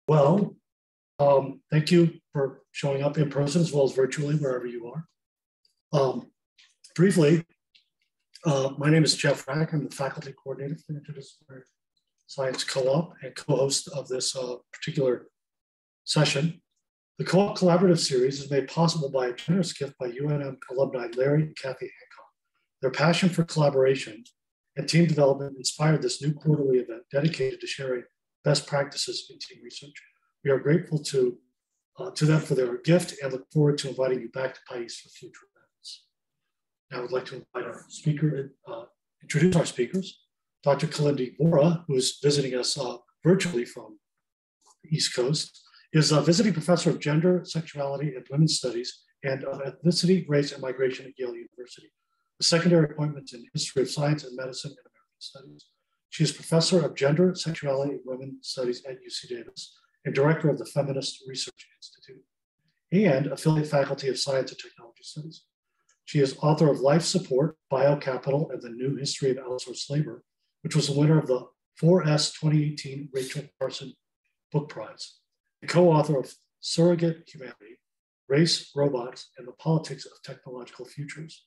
Well, thank you for showing up in person as well as virtually, wherever you are. Briefly, my name is Jeff Rack. I'm the faculty coordinator for the Interdisciplinary Science Co-op and co-host of this particular session. The Co-op Collaborative Series is made possible by a generous gift by UNM alumni Larry and Kathy Hancock. Their passion for collaboration and team development inspired this new quarterly event dedicated to sharing best practices in team research. We are grateful to them for their gift and look forward to inviting you back to PAIS for future events. Now I would like to invite our speaker, introduce our speakers. Dr. Kalindi Vora, who is visiting us virtually from the East Coast, is a visiting professor of gender, sexuality, and women's studies and of ethnicity, race, and migration at Yale University, with secondary appointments in history of science and medicine and American studies. She is professor of gender, sexuality, and women's studies at UC Davis and director of the Feminist Research Institute and affiliate faculty of science and technology studies. She is author of Life Support, Biocapital, and the New History of Outsourced Labor, which was the winner of the 4S 2018 Rachel Carson Book Prize, and co-author of Surrogate Humanity, Race, Robots, and the Politics of Technological Futures.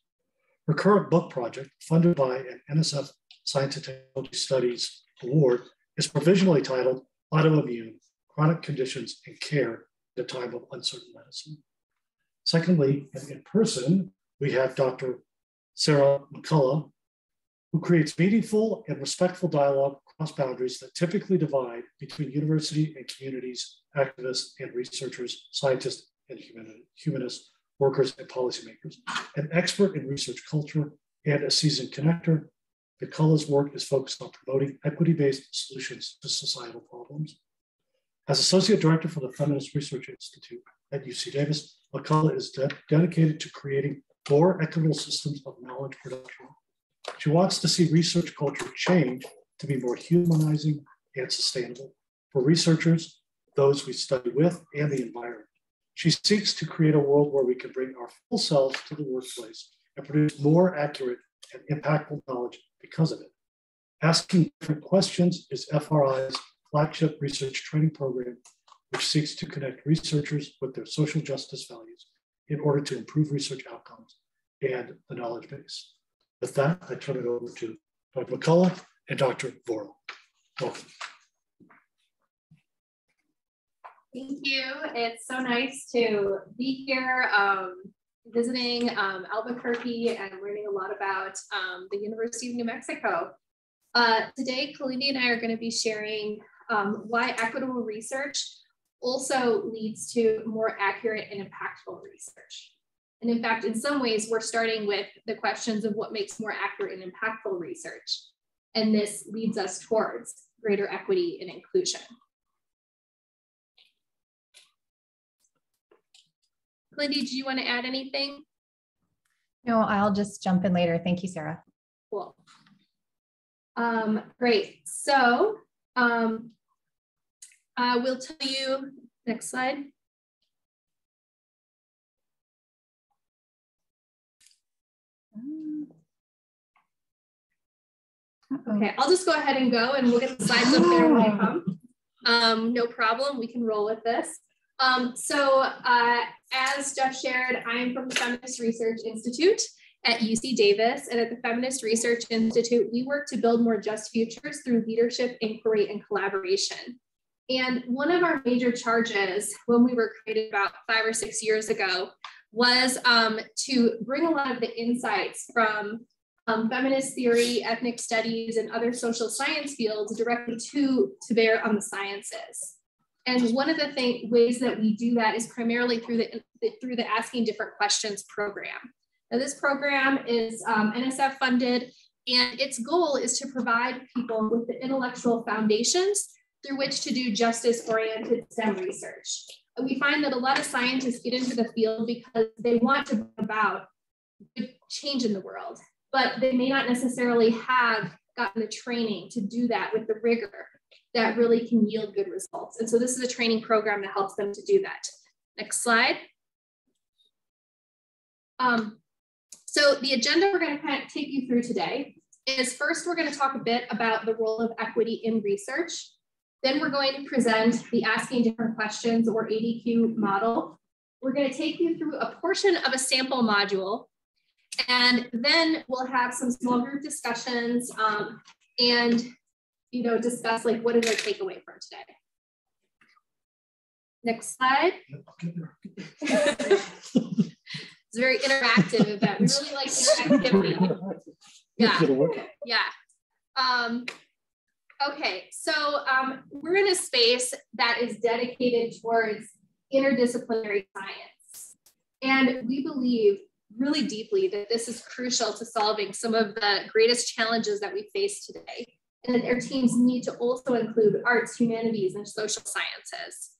Her current book project, funded by an NSF Science and Technology Studies Award, is provisionally titled Autoimmune, Chronic Conditions and Care at a Time of Uncertain Medicine. Secondly, in person, we have Dr. Sarah McCullough, who creates meaningful and respectful dialogue across boundaries that typically divide between university and communities, activists and researchers, scientists and humanists, workers and policymakers. An expert in research culture and a seasoned connector, McCullough's work is focused on promoting equity-based solutions to societal problems. As Associate Director for the Feminist Research Institute at UC Davis, McCullough is dedicated to creating more equitable systems of knowledge production. She wants to see research culture change to be more humanizing and sustainable for researchers, those we study with, and the environment. She seeks to create a world where we can bring our full selves to the workplace and produce more accurate and impactful knowledge because of it. Asking Different Questions is FRI's flagship research training program, which seeks to connect researchers with their social justice values in order to improve research outcomes and the knowledge base. With that, I turn it over to Dr. McCullough and Dr. Vora. Welcome. Thank you. It's so nice to be here visiting Albuquerque and learning a lot about the University of New Mexico. Today, Kalindi and I are going to be sharing why equitable research also leads to more accurate and impactful research. And in fact, in some ways, we're starting with the questions of what makes more accurate and impactful research. And this leads us towards greater equity and inclusion. Kalindi, do you want to add anything? No, I'll just jump in later. Thank you, Sarah. Cool. Great. So we'll tell you, next slide. Okay, I'll just go ahead and go and we'll get the slides up there when they come. No problem, we can roll with this. As Jeff shared, I am from the Feminist Research Institute at UC Davis, and at the Feminist Research Institute, we work to build more just futures through leadership, inquiry, and collaboration. And one of our major charges when we were created about 5 or 6 years ago was to bring a lot of the insights from feminist theory, ethnic studies, and other social science fields directly to bear on the sciences. And one of the ways that we do that is primarily through the Asking Different Questions program. Now, this program is NSF funded, and its goal is to provide people with the intellectual foundations through which to do justice-oriented STEM research. And we find that a lot of scientists get into the field because they want to bring about good change in the world, but they may not necessarily have gotten the training to do that with the rigor that really can yield good results. And so this is a training program that helps them to do that. Next slide. So the agenda we're going to kind of take you through today is, first, we're going to talk a bit about the role of equity in research. Then we're going to present the Asking Different Questions, or ADQ model. We're going to take you through a portion of a sample module, and then we'll have some small group discussions and discuss like what is our takeaway from today. Next slide. It's a very interactive event. We really like interactivity. Yeah. Okay, so we're in a space that is dedicated towards interdisciplinary science. And we believe really deeply that this is crucial to solving some of the greatest challenges that we face today. And that our teams need to also include arts, humanities, and social sciences.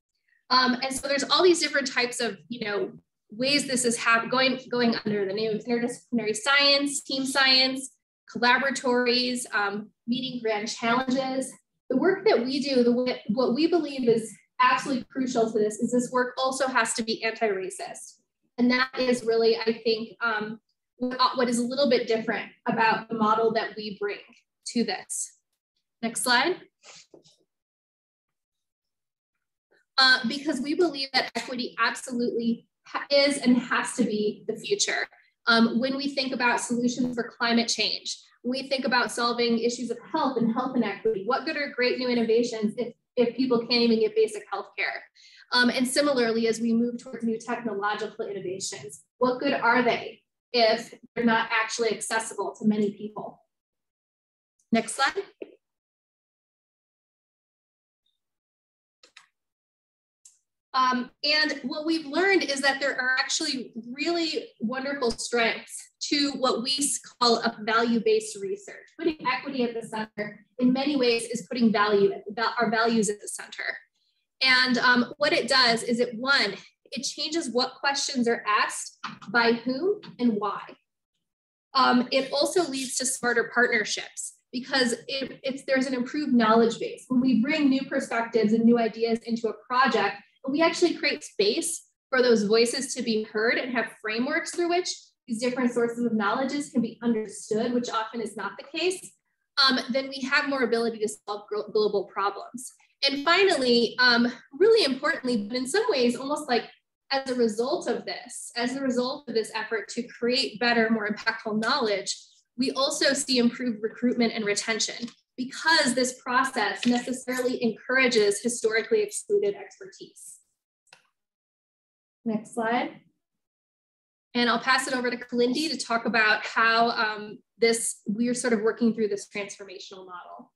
And so there's all these different types of, ways this is going under the name of interdisciplinary science, team science, collaboratories, meeting grand challenges. The work that we do, what we believe is absolutely crucial to this is this work also has to be anti-racist. And that is really, I think, what is a little bit different about the model that we bring to this. Next slide. Because we believe that equity absolutely is and has to be the future. When we think about solutions for climate change, when we think about solving issues of health and equity, what good are great new innovations if people can't even get basic health care? And similarly, as we move towards new technological innovations, what good are they if they're not actually accessible to many people? Next slide. And what we've learned is that there are actually really wonderful strengths to what we call a value-based research. Putting equity at the center in many ways is putting our values at the center. And what it does is it changes what questions are asked, by whom, and why. It also leads to smarter partnerships because there's an improved knowledge base. When we bring new perspectives and new ideas into a project, we actually create space for those voices to be heard and have frameworks through which these different sources of knowledge can be understood, which often is not the case, then we have more ability to solve global problems. And finally, really importantly, but in some ways, almost like as a result of this effort to create better, more impactful knowledge, we also see improved recruitment and retention because this process necessarily encourages historically excluded expertise. Next slide. And I'll pass it over to Kalindi to talk about how we're sort of working through this transformational model.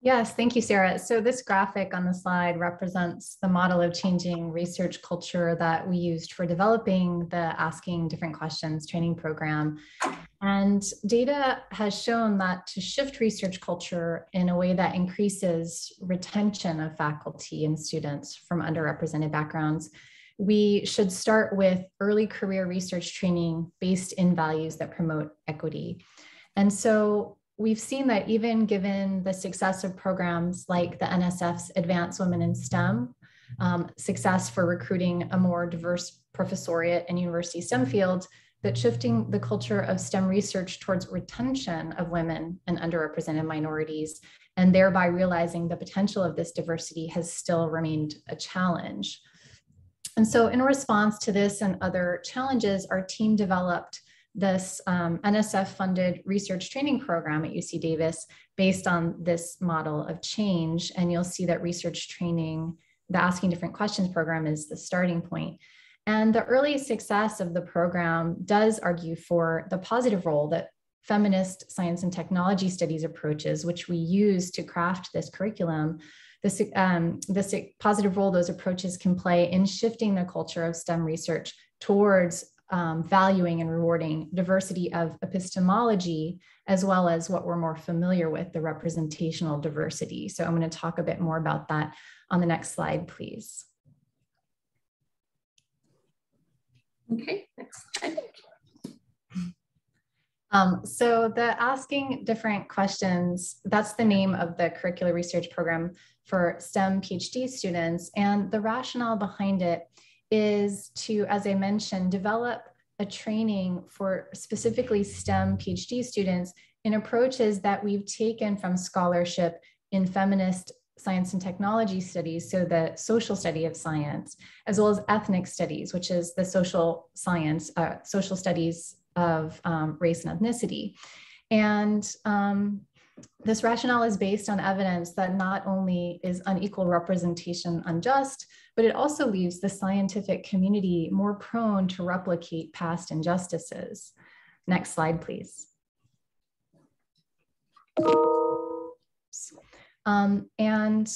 Yes, thank you, Sarah. So this graphic on the slide represents the model of changing research culture that we used for developing the Asking Different Questions training program. And data has shown that to shift research culture in a way that increases retention of faculty and students from underrepresented backgrounds, we should start with early career research training based in values that promote equity. And so we've seen that even given the success of programs like the NSF's Advanced Women in STEM, success for recruiting a more diverse professoriate and university STEM fields, that shifting the culture of STEM research towards retention of women and underrepresented minorities, and thereby realizing the potential of this diversity has still remained a challenge. And so in response to this and other challenges, our team developed this NSF-funded research training program at UC Davis based on this model of change. And you'll see that research training, the Asking Different Questions program, is the starting point. And the early success of the program does argue for the positive role that feminist science and technology studies approaches, which we use to craft this curriculum, this positive role those approaches can play in shifting the culture of STEM research towards valuing and rewarding diversity of epistemology, as well as what we're more familiar with, the representational diversity. So I'm going to talk a bit more about that on the next slide, please. Okay, next slide. So the Asking Different Questions, that's the name of the curricular research program for STEM PhD students. And the rationale behind it is to, as I mentioned, develop a training for specifically STEM PhD students in approaches that we've taken from scholarship in feminist science and technology studies, so the social study of science, as well as ethnic studies, which is the social science, social studies of race and ethnicity. And this rationale is based on evidence that not only is unequal representation unjust, but it also leaves the scientific community more prone to replicate past injustices. Next slide, please. And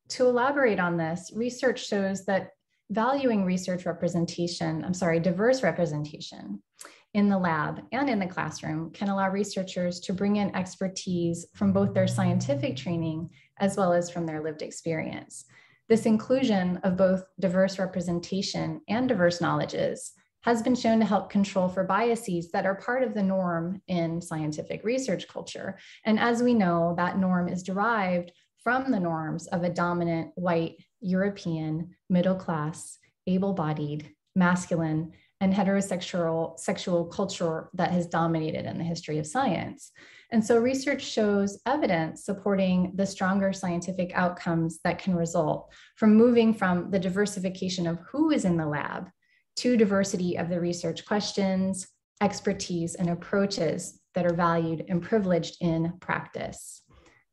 to elaborate on this, research shows that valuing research representation, diverse representation in the lab and in the classroom can allow researchers to bring in expertise from both their scientific training as well as from their lived experience. This inclusion of both diverse representation and diverse knowledges has been shown to help control for biases that are part of the norm in scientific research culture. And as we know, that norm is derived from the norms of a dominant white, European, middle class, able-bodied, masculine, and heterosexual sexual culture that has dominated in the history of science. And so research shows evidence supporting the stronger scientific outcomes that can result from moving from the diversification of who is in the lab to diversity of the research questions, expertise, and approaches that are valued and privileged in practice.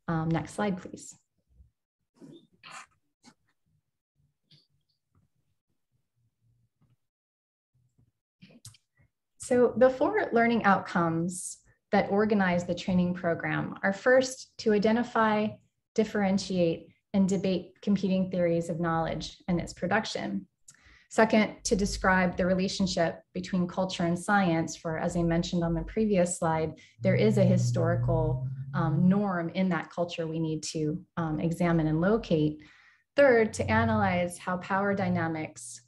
Next slide, please. So the 4 learning outcomes that organize the training program are first to identify, differentiate, and debate competing theories of knowledge and its production. Second, to describe the relationship between culture and science, for, as I mentioned on the previous slide, there is a historical norm in that culture we need to examine and locate. Third, to analyze how power dynamics,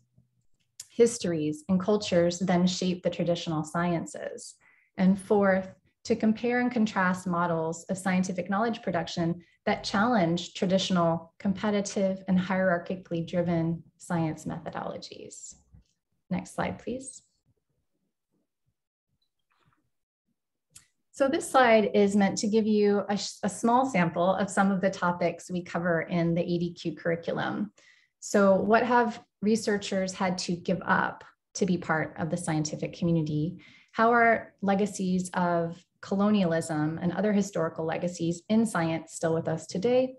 histories, and cultures then shape the traditional sciences. And fourth, to compare and contrast models of scientific knowledge production that challenge traditional competitive and hierarchically driven science methodologies. Next slide, please. So this slide is meant to give you a small sample of some of the topics we cover in the ADQ curriculum. So what have researchers had to give up to be part of the scientific community? How are legacies of colonialism and other historical legacies in science still with us today?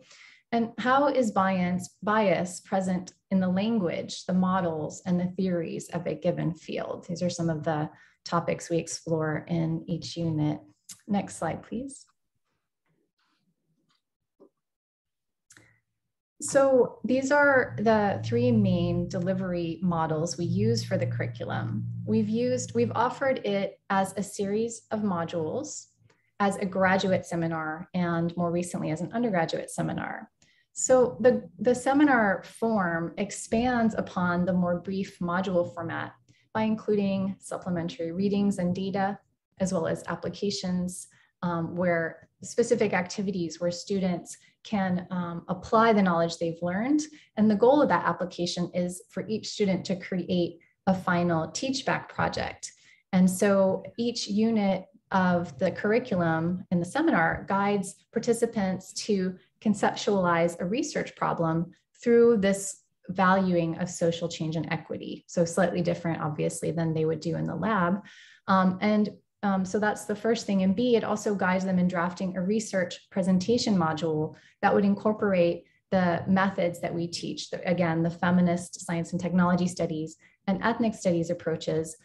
And how is bias present in the language, the models, and the theories of a given field? These are some of the topics we explore in each unit. Next slide, please. So these are the 3 main delivery models we use for the curriculum. We've offered it as a series of modules, as a graduate seminar, and more recently as an undergraduate seminar. So the seminar form expands upon the more brief module format by including supplementary readings and data, as well as applications where specific activities where students can apply the knowledge they've learned. And the goal of that application is for each student to create a final teach-back project. And so each unit of the curriculum in the seminar guides participants to conceptualize a research problem through this valuing of social change and equity. So slightly different, obviously, than they would do in the lab. So that's the first thing. And B, it also guides them in drafting a research presentation module that would incorporate the methods that we teach. Again, the feminist science and technology studies and ethnic studies approaches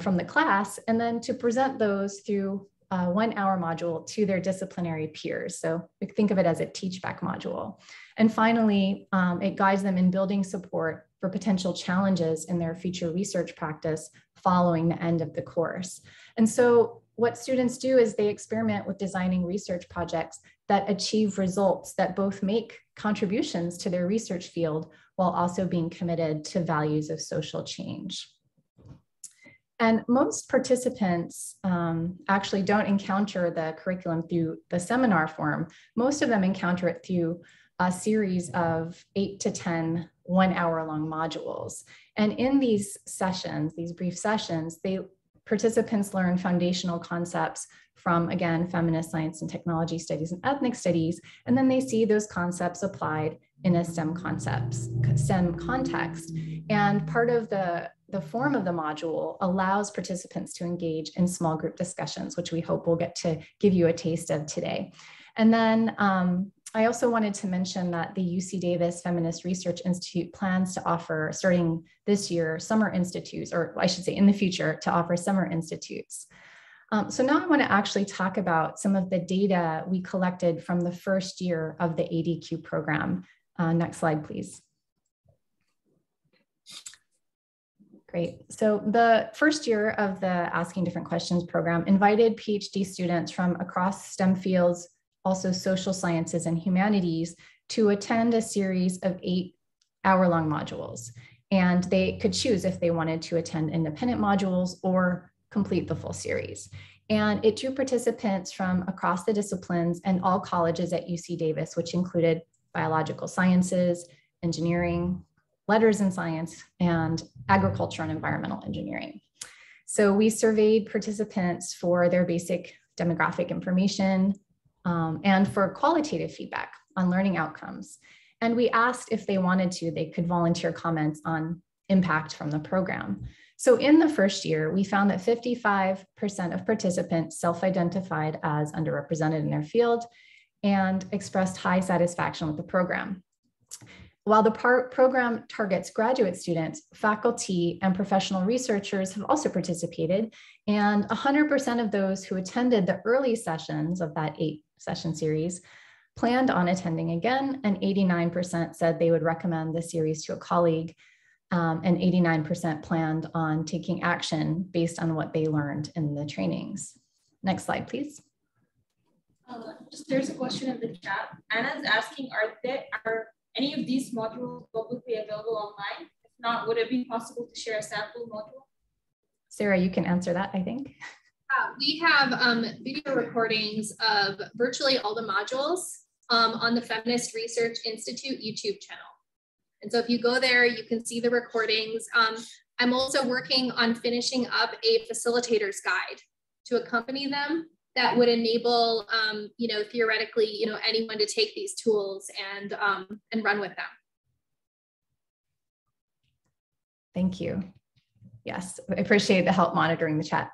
from the class, and then to present those through a 1-hour module to their disciplinary peers. So we think of it as a teach-back module. And finally, it guides them in building support for potential challenges in their future research practice following the end of the course. And so what students do is they experiment with designing research projects that achieve results that both make contributions to their research field while also being committed to values of social change. And most participants actually don't encounter the curriculum through the seminar form. Most of them encounter it through a series of 8 to 10 1-hour-long modules. And in these sessions, these brief sessions, participants learn foundational concepts from, again, feminist science and technology studies and ethnic studies, and then they see those concepts applied in a STEM context. And part of the form of the module allows participants to engage in small group discussions, which we hope we'll get to give you a taste of today. And then I also wanted to mention that the UC Davis Feminist Research Institute plans to offer, starting this year, summer institutes, or I should say in the future, to offer summer institutes. So now I want to actually talk about some of the data we collected from the first year of the ADQ program. Next slide, please. Great. So the first year of the Asking Different Questions program invited PhD students from across STEM fields, also social sciences and humanities, to attend a series of 8-hour-long modules. And they could choose if they wanted to attend independent modules or complete the full series. And it drew participants from across the disciplines and all colleges at UC Davis, which included biological sciences, engineering, letters and science, and agriculture and environmental engineering. So we surveyed participants for their basic demographic information and for qualitative feedback on learning outcomes. And we asked if they wanted to, they could volunteer comments on impact from the program. So in the first year, we found that 55% of participants self-identified as underrepresented in their field and expressed high satisfaction with the program. While the program targets graduate students, faculty and professional researchers have also participated, and 100% of those who attended the early sessions of that 8-session series planned on attending again, and 89% said they would recommend the series to a colleague, and 89% planned on taking action based on what they learned in the trainings. Next slide, please. There's a question in the chat. Anna's asking, are any of these modules publicly available online? If not, would it be possible to share a sample module? Sarah, you can answer that, I think. We have video recordings of virtually all the modules on the Feminist Research Institute YouTube channel. And so if you go there, you can see the recordings. I'm also working on finishing up a facilitator's guide to accompany them that would enable, theoretically, anyone to take these tools and run with them. Thank you. Yes, I appreciate the help monitoring the chat.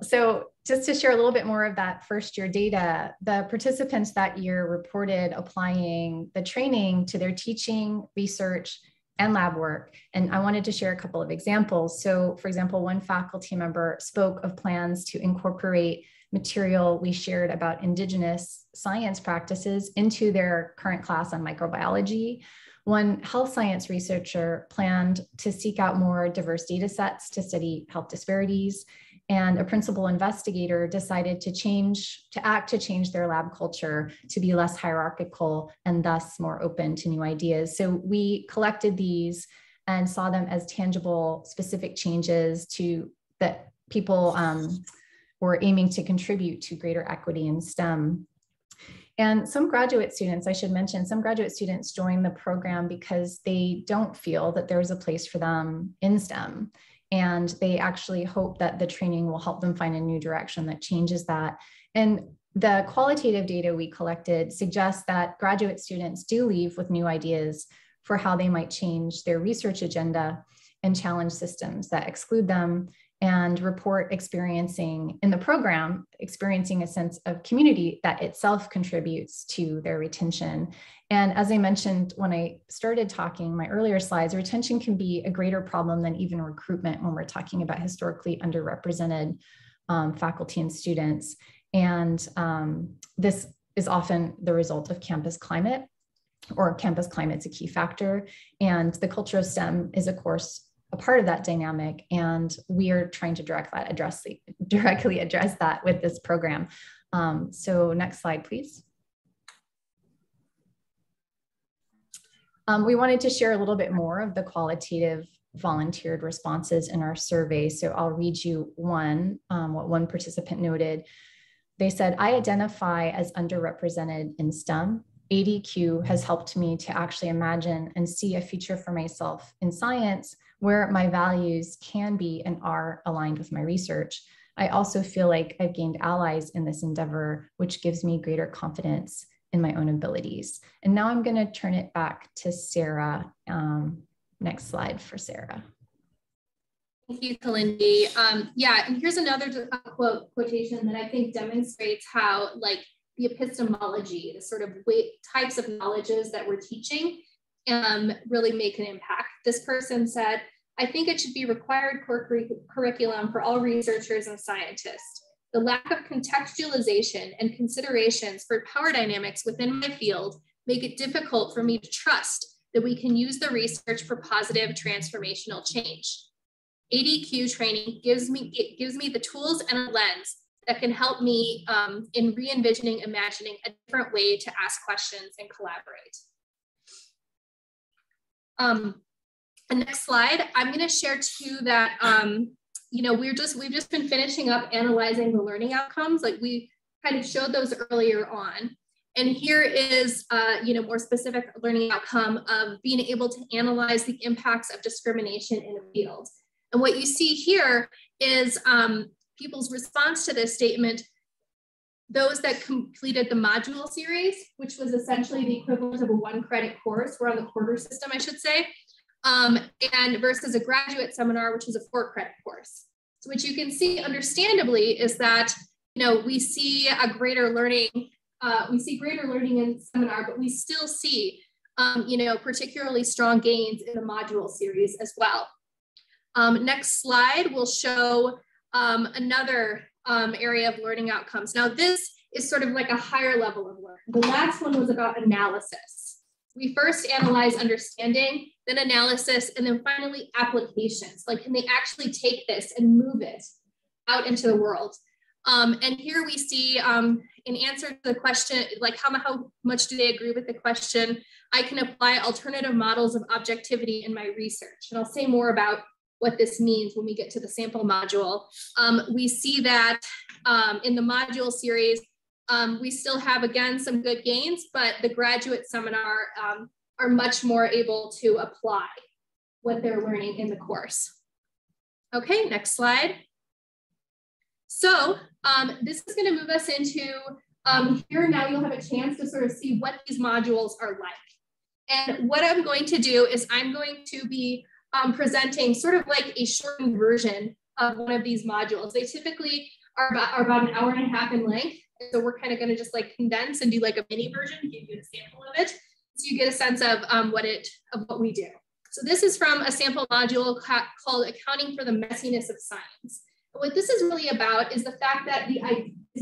So just to share a little bit more of that first year data, the participants that year reported applying the training to their teaching, research, and lab work. And I wanted to share a couple of examples. So for example, one faculty member spoke of plans to incorporate material we shared about Indigenous science practices into their current class on microbiology. One health science researcher planned to seek out more diverse data sets to study health disparities. And a principal investigator decided to change their lab culture to be less hierarchical and thus more open to new ideas. So we collected these and saw them as tangible, specific changes that people were aiming to contribute to greater equity in STEM. And some graduate students, I should mention, some graduate students join the program because they don't feel that there's a place for them in STEM. And they actually hope that the training will help them find a new direction that changes that. And the qualitative data we collected suggests that graduate students do leave with new ideas for how they might change their research agenda and challenge systems that exclude them, and report experiencing in the program, experiencing a sense of community that itself contributes to their retention. And as I mentioned when I started talking, my earlier slides, retention can be a greater problem than even recruitment when we're talking about historically underrepresented faculty and students. And this is often the result of campus climate, or campus climate's a key factor. And the culture of STEM is, of course, a part of that dynamic, and we are trying to directly address that with this program. So next slide, please. We wanted to share a little bit more of the qualitative volunteered responses in our survey. So I'll read you what one participant noted. They said, "I identify as underrepresented in STEM. ADQ has helped me to actually imagine and see a future for myself in science where my values can be and are aligned with my research, I also feel like I've gained allies in this endeavor, which gives me greater confidence in my own abilities. And now I'm going to turn it back to Sarah. Next slide for Sarah. Thank you, Kalindi. Yeah, and here's another quotation that I think demonstrates how like the epistemology, the sort of types of knowledges that we're teaching really make an impact. This person said, I think it should be required core curriculum for all researchers and scientists. The lack of contextualization and considerations for power dynamics within my field make it difficult for me to trust that we can use the research for positive transformational change. ADQ training gives me the tools and a lens that can help me in re-envisioning, imagining a different way to ask questions and collaborate. The next slide, I'm going to share too that you know, we've just been finishing up analyzing the learning outcomes. Like we kind of showed those earlier on. And here is, you know, more specific learning outcome of being able to analyze the impacts of discrimination in a field. And what you see here is people's response to this statement. Those that completed the module series, which was essentially the equivalent of a 1-credit course, we're on the quarter system, I should say, and versus a graduate seminar, which is a 4-credit course. So what you can see, understandably, is that, you know, we see a greater learning, in seminar, but we still see, you know, particularly strong gains in the module series as well. Next slide will show another area of learning outcomes. Now, this is sort of like a higher level of learning. The last one was about analysis. We first analyze understanding, then analysis, and then finally applications. Like, can they actually take this and move it out into the world? And here we see, in answer to the question, like how much do they agree with the question, I can apply alternative models of objectivity in my research. And I'll say more about what this means when we get to the sample module. We see that in the module series, we still have, again, some good gains, but the graduate seminar are much more able to apply what they're learning in the course. Okay, next slide. So this is going to move us into here now you'll have a chance to sort of see what these modules are like. And what I'm going to do is I'm going to be presenting sort of like a shortened version of one of these modules. They typically are about an hour and a half in length. So we're kind of going to just like condense and do like a mini version, give you a sample of it, so you get a sense of what we do. So this is from a sample module called Accounting for the Messiness of Science. What this is really about is the fact that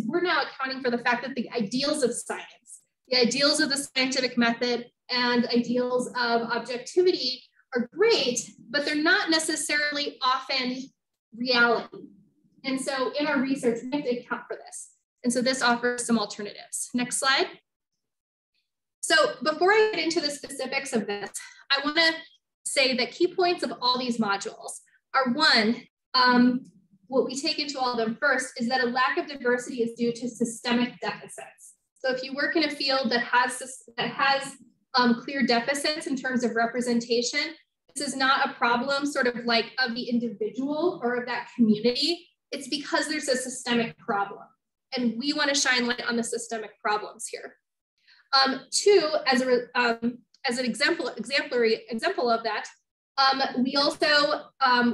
we're now accounting for the fact that the ideals of science, the ideals of the scientific method and ideals of objectivity are great, but they're not necessarily often reality. And so in our research, we have to account for this. And so this offers some alternatives. Next slide. So before I get into the specifics of this, I want to say that key points of all these modules are, one, what we take into all of them first is that a lack of diversity is due to systemic deficits. So if you work in a field that has clear deficits in terms of representation, this is not a problem sort of like of the individual or of that community. It's because there's a systemic problem. And we want to shine light on the systemic problems here. Two, as an example of that, we also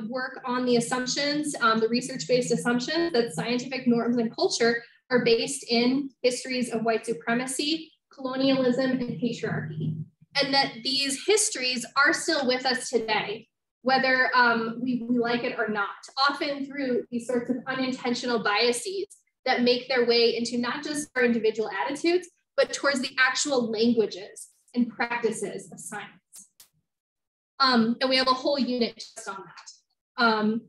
work on the assumptions, the research-based assumptions that scientific norms and culture are based in histories of white supremacy, colonialism, and patriarchy. And that these histories are still with us today, whether we like it or not, often through these sorts of unintentional biases that make their way into not just our individual attitudes, but towards the actual languages and practices of science. And we have a whole unit just on that.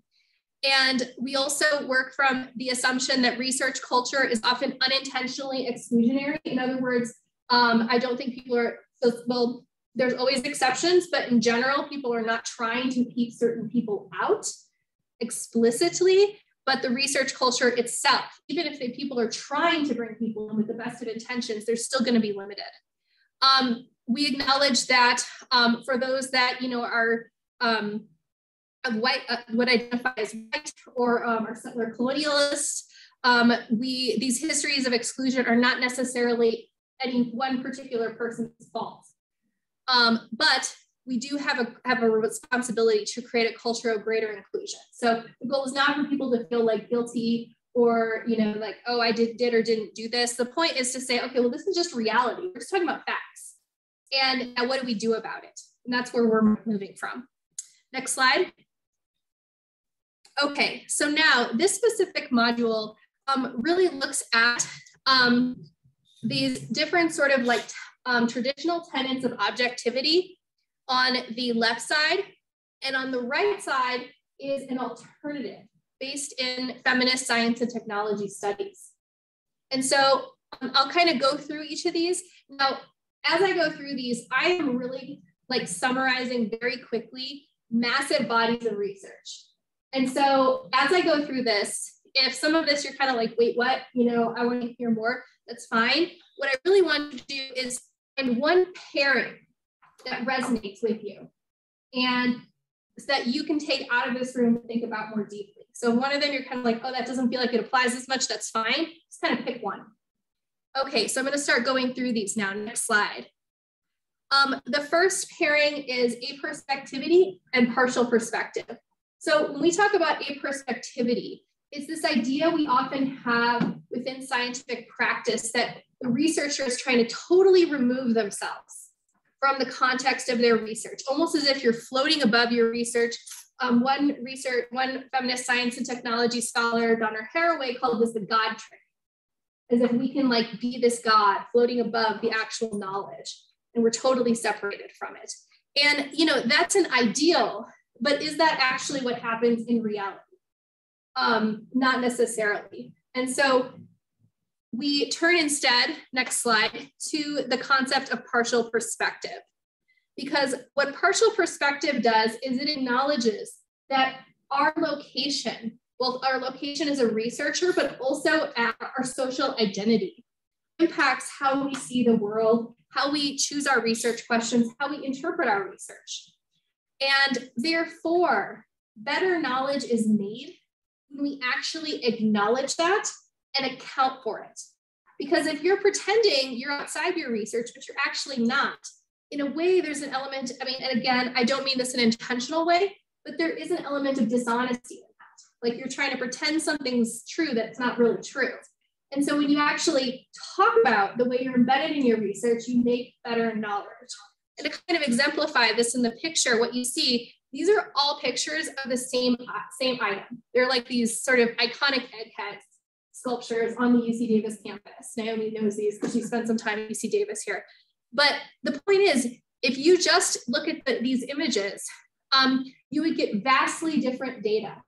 And we also work from the assumption that research culture is often unintentionally exclusionary. In other words, I don't think people are, well, there's always exceptions, but in general, people are not trying to keep certain people out explicitly, but the research culture itself, even if people are trying to bring people in with the best of intentions, they're still going to be limited. We acknowledge that for those that are what identify as white or are settler colonialists. These histories of exclusion are not necessarily any one particular person's fault, but we do have a responsibility to create a culture of greater inclusion. So the goal is not for people to feel like guilty or, you know, like, oh, I did or didn't do this. The point is to say, okay, well, this is just reality. We're just talking about facts. And now what do we do about it? And that's where we're moving from. Next slide. Okay, so now this specific module really looks at these different sort of like traditional tenets of objectivity on the left side, and on the right side is an alternative based in feminist science and technology studies. And so I'll kind of go through each of these. Now, as I go through these, I am really like summarizing very quickly massive bodies of research. And so as I go through this, if some of this you're kind of like, wait, what? You know, I want to hear more, that's fine. What I really want to do is find one pairing that resonates with you and so that you can take out of this room and think about more deeply. So one of them you're kind of like, oh, that doesn't feel like it applies as much, that's fine. Just kind of pick one. Okay, so I'm going to start going through these now. Next slide. The first pairing is aperspectivity and partial perspective. So when we talk about aperspectivity, it's this idea we often have within scientific practice that the researcher is trying to totally remove themselves from the context of their research, almost as if you're floating above your research. One feminist science and technology scholar, Donna Haraway, called this the God trick, as if we can like be this God floating above the actual knowledge, and we're totally separated from it. And you know, that's an ideal, but is that actually what happens in reality? Not necessarily. And so we turn instead, next slide, to the concept of partial perspective. Because what partial perspective does is it acknowledges that our location, both our location as a researcher, but also our social identity, impacts how we see the world, how we choose our research questions, how we interpret our research. And therefore, better knowledge is made when we actually acknowledge that and account for it. Because if you're pretending you're outside your research, but you're actually not, in a way, there's an element, I mean, and again, I don't mean this in an intentional way, but there is an element of dishonesty in that. Like you're trying to pretend something's true that's not really true. And so when you actually talk about the way you're embedded in your research, you make better knowledge. And to kind of exemplify this in the picture, what you see, these are all pictures of the same item. They're like these sort of iconic eggheads sculptures on the UC Davis campus. Naomi knows these because she spent some time at UC Davis here. But the point is, if you just look at these images, you would get vastly different data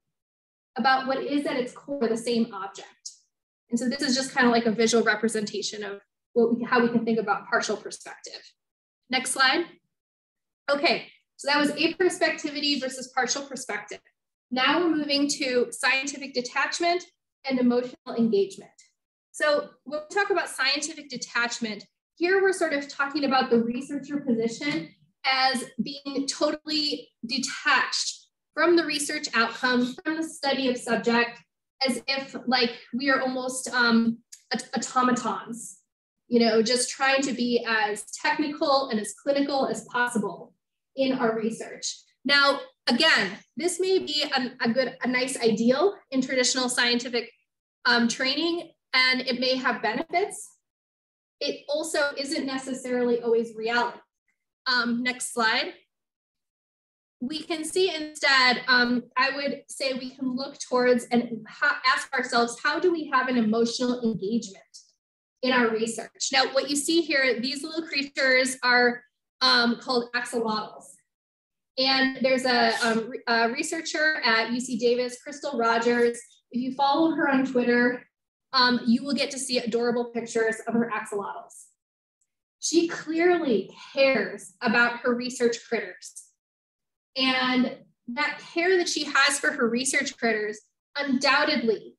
about what is at its core the same object. And so this is just kind of like a visual representation of how we can think about partial perspective. Next slide. Okay, so that was aperspectivity versus partial perspective. Now we're moving to scientific detachment and emotional engagement. So when we talk about scientific detachment, here we're sort of talking about the researcher position as being totally detached from the research outcome, from the study of subject, as if like we are almost automatons, you know, just trying to be as technical and as clinical as possible in our research. Now, again, this may be a nice ideal in traditional scientific training, and it may have benefits. It also isn't necessarily always reality. Next slide. We can see instead, I would say we can look towards and ask ourselves, how do we have an emotional engagement in our research? Now, what you see here, these little creatures are called axolotls. And there's a researcher at UC Davis, Crystal Rogers. If you follow her on Twitter, you will get to see adorable pictures of her axolotls. She clearly cares about her research critters. And that care that she has for her research critters undoubtedly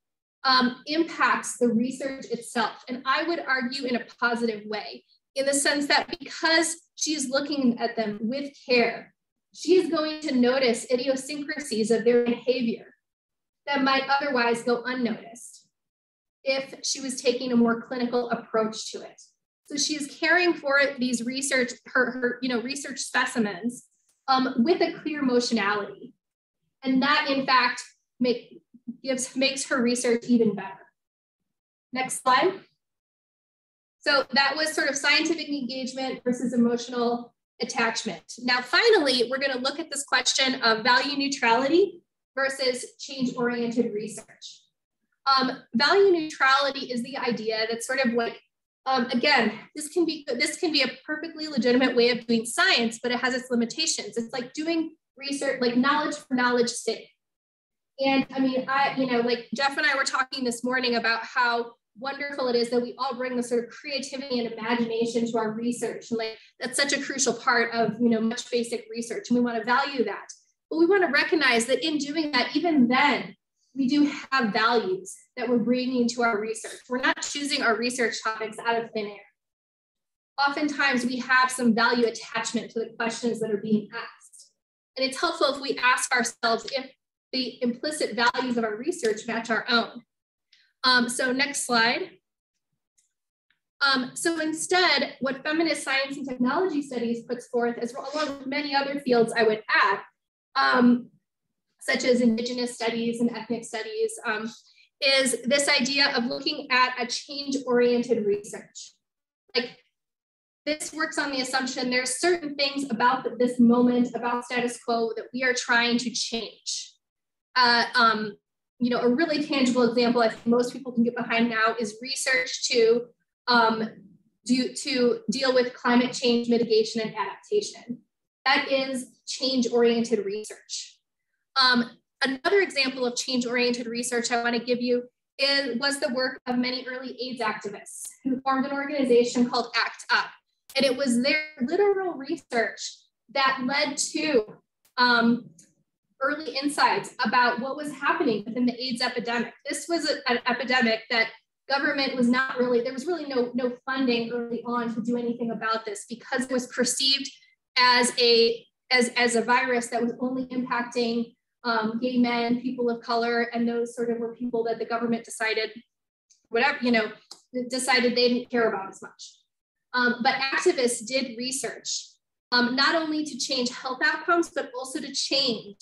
impacts the research itself. And I would argue in a positive way, in the sense that because she's looking at them with care, she is going to notice idiosyncrasies of their behavior that might otherwise go unnoticed if she was taking a more clinical approach to it. So she is caring for these research, her research specimens with a clear motionality. And that in fact makes her research even better. Next slide. So that was sort of scientific engagement versus emotional attachment. Now, finally, we're going to look at this question of value neutrality versus change-oriented research. Value neutrality is the idea that sort of like, again, this can be a perfectly legitimate way of doing science, but it has its limitations. It's like doing research, like knowledge for knowledge's sake. And I mean, like Jeff and I were talking this morning about how wonderful it is that we all bring this sort of creativity and imagination to our research. And like, that's such a crucial part of, much basic research. And we want to value that. But we want to recognize that in doing that, even then, we do have values that we're bringing to our research. We're not choosing our research topics out of thin air. Oftentimes, we have some value attachment to the questions that are being asked. And it's helpful if we ask ourselves if the implicit values of our research match our own. So next slide. So instead, what feminist science and technology studies puts forth, as along with many other fields I would add, such as Indigenous studies and ethnic studies, is this idea of looking at a change-oriented research. Like, this works on the assumption there's certain things about this moment, about status quo, that we are trying to change. A really tangible example I think most people can get behind now is research to deal with climate change mitigation and adaptation. That is change-oriented research. Another example of change-oriented research I want to give you was the work of many early AIDS activists who formed an organization called ACT UP. And it was their literal research that led to early insights about what was happening within the AIDS epidemic. This was an epidemic that government was not really, there was really no funding early on to do anything about this because it was perceived as a virus that was only impacting gay men, people of color, and those sort of were people that the government decided they didn't care about as much. But activists did research, not only to change health outcomes, but also to change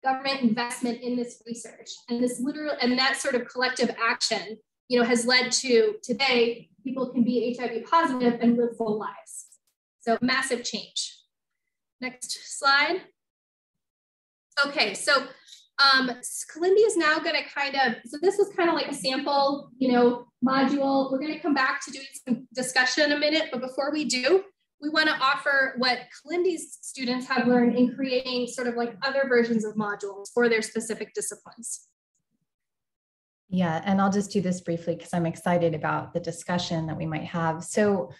government investment in this research. And that sort of collective action, has led to today, people can be HIV positive and live full lives. So massive change. Next slide. Okay, so Kalindi is now going to so this was kind of like a sample, module. We're going to come back to doing some discussion in a minute, but before we do, we want to offer what Kalindi's students have learned in creating sort of like other versions of modules for their specific disciplines. Yeah, and I'll just do this briefly because I'm excited about the discussion that we might have. So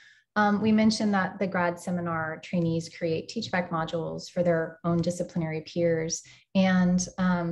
we mentioned that the grad seminar trainees create teach-back modules for their own disciplinary peers. And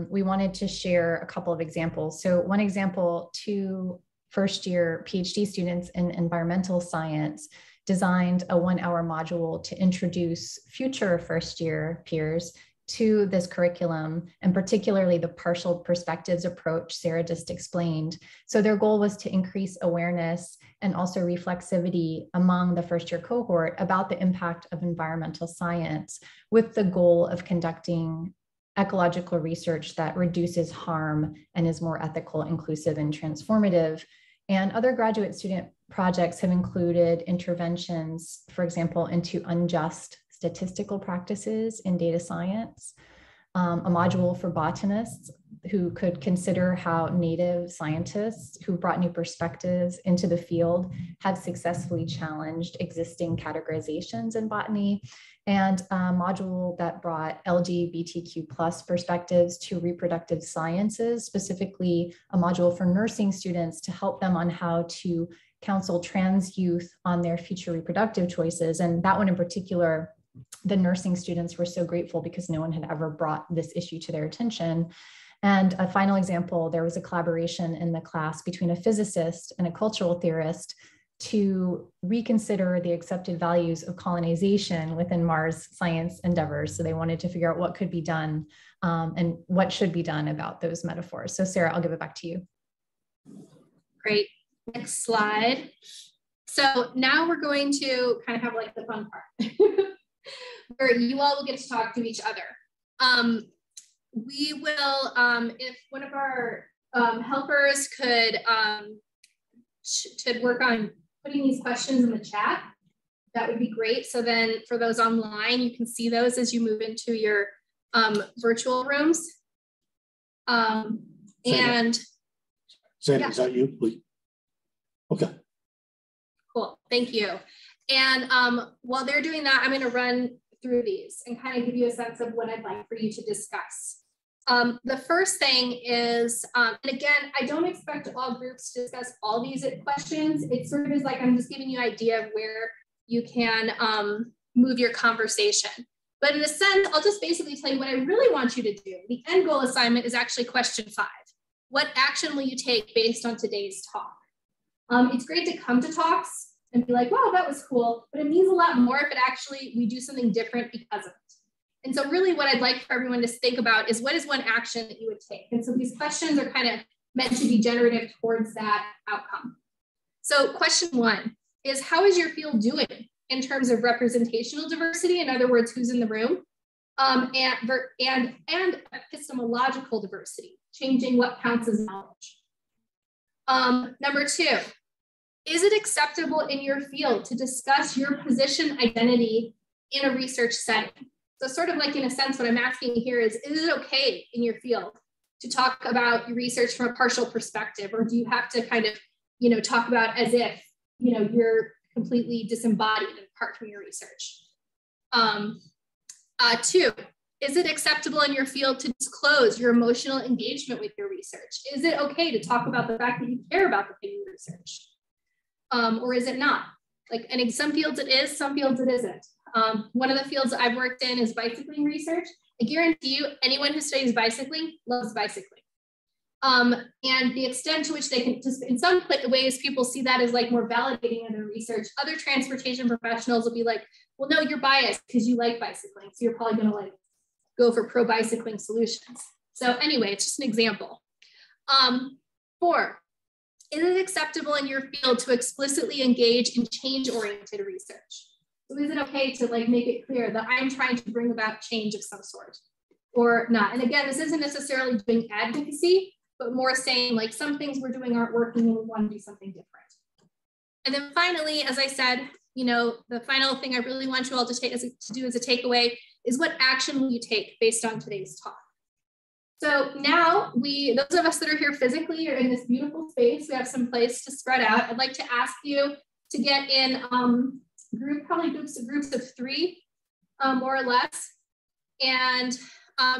we wanted to share a couple of examples. So one example, 2 first-year PhD students in environmental science designed a 1-hour module to introduce future first-year peers to this curriculum, and particularly the partial perspectives approach Sarah just explained. So their goal was to increase awareness and also reflexivity among the first-year cohort about the impact of environmental science, with the goal of conducting ecological research that reduces harm and is more ethical, inclusive, and transformative. And other graduate student projects have included interventions, for example, into unjust statistical practices in data science, a module for botanists who could consider how native scientists who brought new perspectives into the field have successfully challenged existing categorizations in botany, and a module that brought LGBTQ+ perspectives to reproductive sciences, specifically a module for nursing students to help them on how to counsel trans youth on their future reproductive choices. And that one in particular, the nursing students were so grateful because no one had ever brought this issue to their attention. And a final example, there was a collaboration in the class between a physicist and a cultural theorist to reconsider the accepted values of colonization within Mars science endeavors. So they wanted to figure out what could be done and what should be done about those metaphors. So Sarah, I'll give it back to you. Great. Next slide. So now we're going to kind of have like the fun part where you all will get to talk to each other. We will, if one of our helpers could work on putting these questions in the chat, that would be great. So then for those online, you can see those as you move into your virtual rooms. Sandy, yeah. Is that you, please? Okay. Cool, thank you. And while they're doing that, I'm gonna run through these and kind of give you a sense of what I'd like for you to discuss. The first thing is, and again, I don't expect all groups to discuss all these questions. It sort of is like I'm just giving you an idea of where you can move your conversation. But in a sense, I'll just basically tell you what I really want you to do. The end goal assignment is actually question 5. What action will you take based on today's talk? It's great to come to talks and be like, wow, that was cool, but it means a lot more if it actually, we do something different because of it. And so really what I'd like for everyone to think about is what is one action that you would take? And so these questions are kind of meant to be generative towards that outcome. So question 1 is, how is your field doing in terms of representational diversity? In other words, who's in the room? And epistemological diversity, changing what counts as knowledge. Number 2, is it acceptable in your field to discuss your position identity in a research setting? So sort of like in a sense, what I'm asking here is it okay in your field to talk about your research from a partial perspective, or do you have to kind of, talk about as if, you're completely disembodied and apart from your research? 2, is it acceptable in your field to disclose your emotional engagement with your research? Is it okay to talk about the fact that you care about the thing you research? Or is it not? Like, and in some fields it is, some fields it isn't. One of the fields I've worked in is bicycling research. I guarantee you, anyone who studies bicycling loves bicycling. And the extent to which they can, just in some ways, people see that as like more validating in their research. Other transportation professionals will be like, well, no, you're biased because you like bicycling. So you're probably gonna like go for pro-bicycling solutions. So anyway, it's just an example. 4, is it acceptable in your field to explicitly engage in change-oriented research? So is it okay to like make it clear that I'm trying to bring about change of some sort or not? And again, this isn't necessarily doing advocacy, but more saying like some things we're doing aren't working and we want to do something different. And then finally, as I said, the final thing I really want you all to do as a takeaway is what action will you take based on today's talk? So now those of us that are here physically are in this beautiful space. We have some place to spread out. I'd like to ask you to get in groups of 3, more or less, and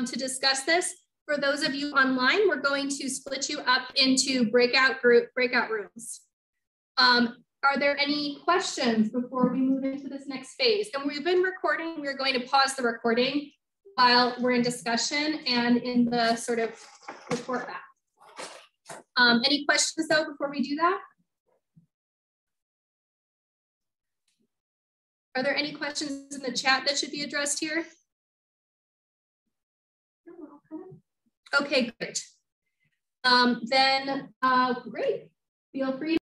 to discuss this. For those of you online, we're going to split you up into breakout rooms. Are there any questions before we move into this next phase? And we've been recording. We're going to pause the recording while we're in discussion and in the sort of report back. Any questions though before we do that? Are there any questions in the chat that should be addressed here? Okay, great. Great. Feel free